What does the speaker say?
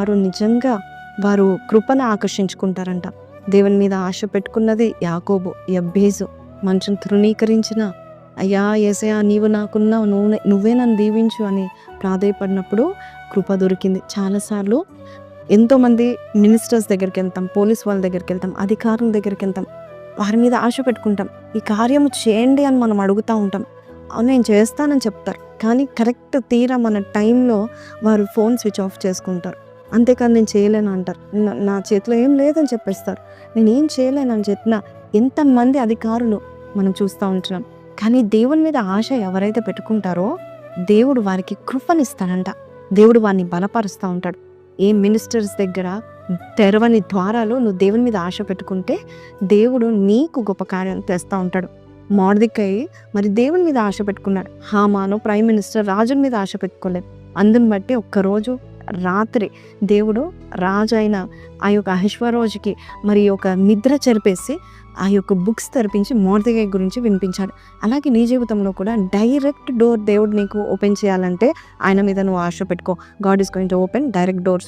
వారు నిజంగా వారు కృపను ఆకర్షించుకుంటారంట. దేవుని మీద ఆశ పెట్టుకున్నది యాకోబు, యబ్బేజు. మంచును తృణీకరించిన, అయ్యా యేసయ్యా నీవు నాకున్నావు, నువ్వే నన్ను దీవించు అని ప్రాధేయపడినప్పుడు కృప దొరికింది. చాలాసార్లు ఎంతోమంది మినిస్టర్స్ దగ్గరికి వెళ్తాం, పోలీస్ వాళ్ళ దగ్గరికి వెళ్తాం, అధికారుల దగ్గరికి వెళ్తాం, వారి మీద ఆశ పెట్టుకుంటాం. ఈ కార్యము చేయండి అని మనం అడుగుతూ ఉంటాం. నేను చేస్తానని చెప్తారు, కానీ కరెక్ట్ తీరా మన టైంలో వారు ఫోన్ స్విచ్ ఆఫ్ చేసుకుంటారు. అంతేకాదు నేను చేయలేను అంటారు. నా చేతిలో ఏం లేదని చెప్పేస్తారు. నేను ఏం చేయలేను అని చెప్పిన ఎంతమంది అధికారులు మనం చూస్తూ ఉంటున్నాం. కానీ దేవుని మీద ఆశ ఎవరైతే పెట్టుకుంటారో దేవుడు వారికి కృపనిస్తాడంట. దేవుడు వారిని బలపరుస్తూ ఉంటాడు. ఏ మినిస్టర్స్ దగ్గర తెరవని ద్వారాలు నువ్వు దేవుని మీద ఆశ పెట్టుకుంటే దేవుడు నీకు గొప్ప కార్యం తెస్తూ ఉంటాడు. మొర్దెకై మరి దేవుని మీద ఆశ పెట్టుకున్నాడు. హామాను ప్రైమ్ మినిస్టర్ రాజుని మీద ఆశ పెట్టుకోలేదు. అందుని బట్టి ఒక్కరోజు రాత్రి దేవుడు రాజు అయిన ఆ యొక్క అహష్వేరోషుకి మరి ఒక నిద్ర చెరిపేసి ఆ యొక్క బుక్స్ తెరిపించి మొర్దెకై గురించి వినిపించాడు. అలాగే నీ జీవితంలో కూడా డైరెక్ట్ డోర్ దేవుడు నీకు ఓపెన్ చేయాలంటే ఆయన మీద నువ్వు ఆశ పెట్టుకో. God is going to open direct doors.